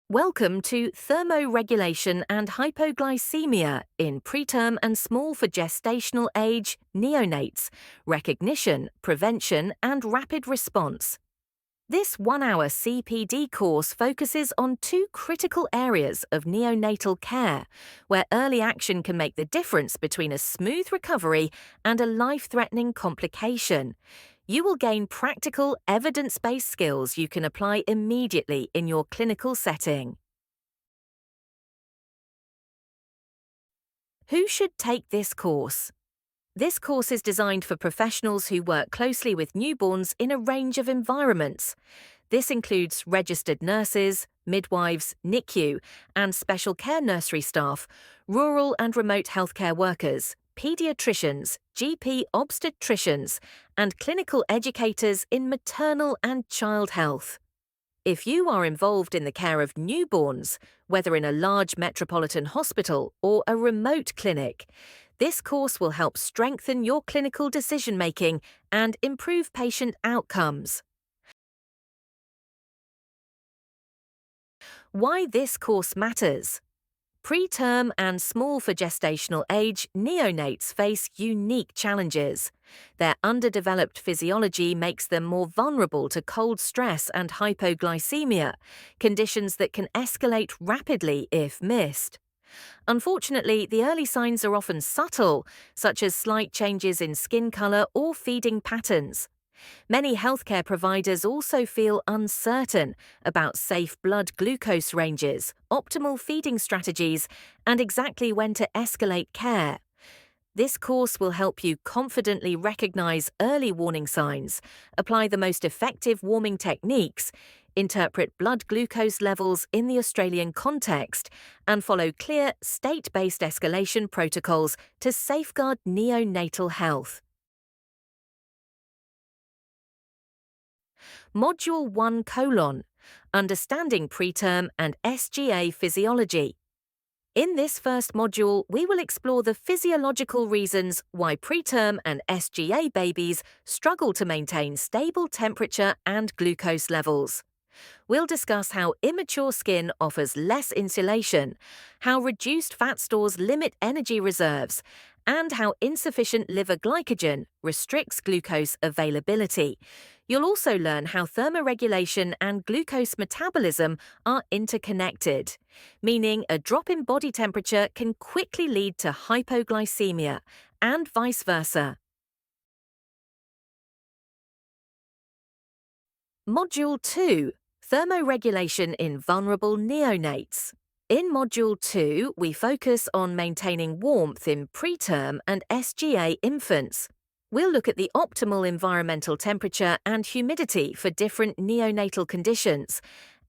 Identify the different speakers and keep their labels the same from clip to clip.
Speaker 1: Welcome to Thermoregulation and Hypoglycaemia in Preterm and Small for Gestational Age Neonates, Recognition, Prevention and Rapid Response. This 1-hour CPD course focuses on two critical areas of neonatal care, where early action can make the difference between a smooth recovery and a life-threatening complication. You will gain practical, evidence-based skills you can apply immediately in your clinical setting. Who should take this course? This course is designed for professionals who work closely with newborns in a range of environments. This includes registered nurses, midwives, NICU, and special care nursery staff, rural and remote healthcare workers, paediatricians, GP obstetricians, and clinical educators in maternal and child health. If you are involved in the care of newborns, whether in a large metropolitan hospital or a remote clinic, this course will help strengthen your clinical decision-making and improve patient outcomes. Why this course matters. Preterm and small for gestational age neonates face unique challenges. Their underdeveloped physiology makes them more vulnerable to cold stress and hypoglycemia, conditions that can escalate rapidly if missed. Unfortunately, the early signs are often subtle, such as slight changes in skin color or feeding patterns. Many healthcare providers also feel uncertain about safe blood glucose ranges, optimal feeding strategies, and exactly when to escalate care. This course will help you confidently recognize early warning signs, apply the most effective warming techniques, interpret blood glucose levels in the Australian context, and follow clear, state-based escalation protocols to safeguard neonatal health. Module 1: Understanding Preterm and SGA Physiology. In this first module, we will explore the physiological reasons why preterm and SGA babies struggle to maintain stable temperature and glucose levels. We'll discuss how immature skin offers less insulation, how reduced fat stores limit energy reserves, and how insufficient liver glycogen restricts glucose availability. You'll also learn how thermoregulation and glucose metabolism are interconnected, meaning a drop in body temperature can quickly lead to hypoglycemia, and vice versa. Module 2: Thermoregulation in Vulnerable Neonates. In Module 2, we focus on maintaining warmth in preterm and SGA infants. We'll look at the optimal environmental temperature and humidity for different neonatal conditions,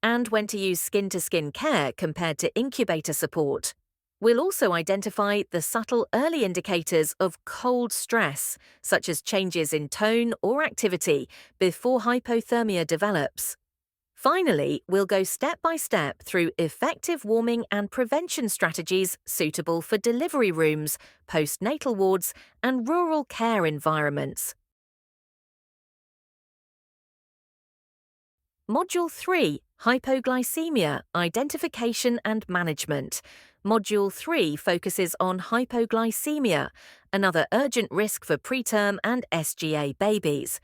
Speaker 1: and when to use skin-to-skin care compared to incubator support. We'll also identify the subtle early indicators of cold stress, such as changes in tone or activity, before hypothermia develops. Finally, we'll go step by step through effective warming and prevention strategies suitable for delivery rooms, postnatal wards, and rural care environments. Module 3: Hypoglycemia, Identification and Management. Module 3 focuses on hypoglycemia, another urgent risk for preterm and SGA babies.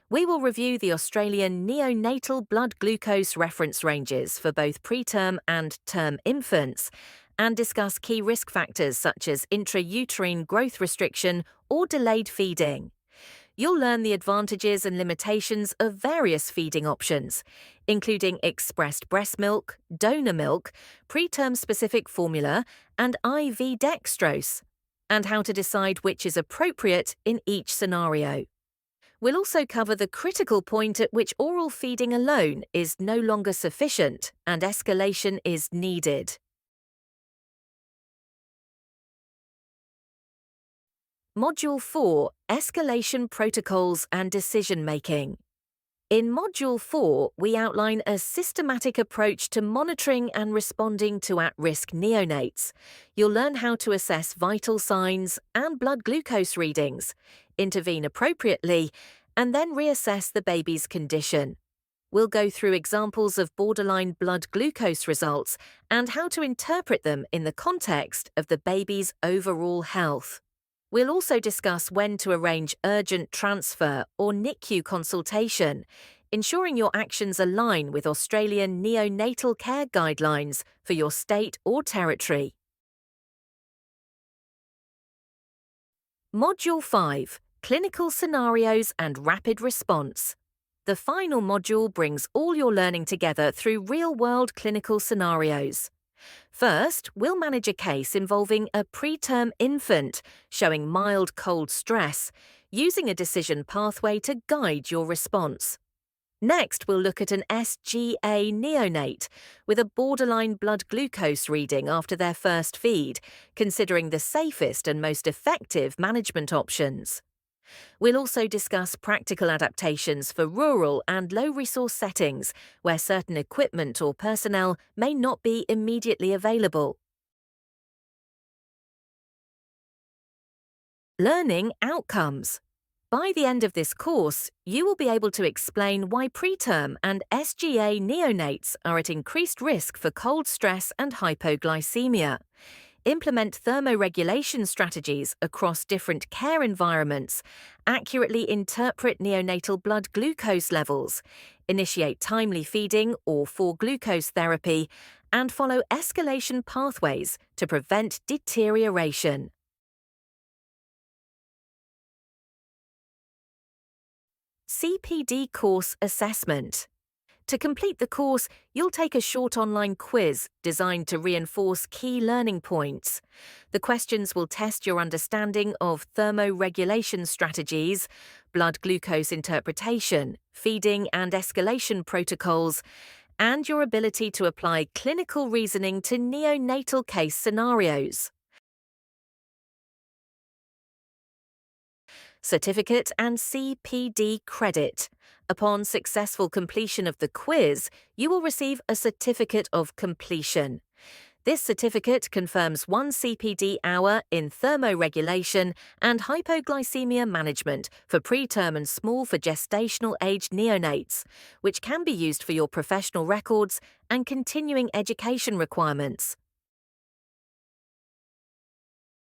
Speaker 1: We will review the Australian neonatal blood glucose reference ranges for both preterm and term infants, and discuss key risk factors such as intrauterine growth restriction or delayed feeding. You'll learn the advantages and limitations of various feeding options, including expressed breast milk, donor milk, preterm-specific formula, and IV dextrose, and how to decide which is appropriate in each scenario. We'll also cover the critical point at which oral feeding alone is no longer sufficient and escalation is needed. Module 4: Escalation Protocols and Decision-Making. In Module 4, we outline a systematic approach to monitoring and responding to at-risk neonates. You'll learn how to assess vital signs and blood glucose readings, intervene appropriately, and then reassess the baby's condition. We'll go through examples of borderline blood glucose results and how to interpret them in the context of the baby's overall health. We'll also discuss when to arrange urgent transfer or NICU consultation, ensuring your actions align with Australian neonatal care guidelines for your state or territory. Module 5: Clinical Scenarios and Rapid Response. The final module brings all your learning together through real-world clinical scenarios. First, we'll manage a case involving a preterm infant showing mild cold stress, using a decision pathway to guide your response. Next, we'll look at an SGA neonate with a borderline blood glucose reading after their first feed, considering the safest and most effective management options. We'll also discuss practical adaptations for rural and low-resource settings where certain equipment or personnel may not be immediately available. Learning outcomes. By the end of this course, you will be able to explain why preterm and SGA neonates are at increased risk for cold stress and hypoglycemia, implement thermoregulation strategies across different care environments, accurately interpret neonatal blood glucose levels, initiate timely feeding or for glucose therapy, and follow escalation pathways to prevent deterioration. CPD Course Assessment. To complete the course, you'll take a short online quiz designed to reinforce key learning points. The questions will test your understanding of thermoregulation strategies, blood glucose interpretation, feeding and escalation protocols, and your ability to apply clinical reasoning to neonatal case scenarios. Certificate and CPD credit. Upon successful completion of the quiz, you will receive a certificate of completion. This certificate confirms 1 CPD hour in thermoregulation and hypoglycemia management for preterm and small for gestational age neonates, which can be used for your professional records and continuing education requirements.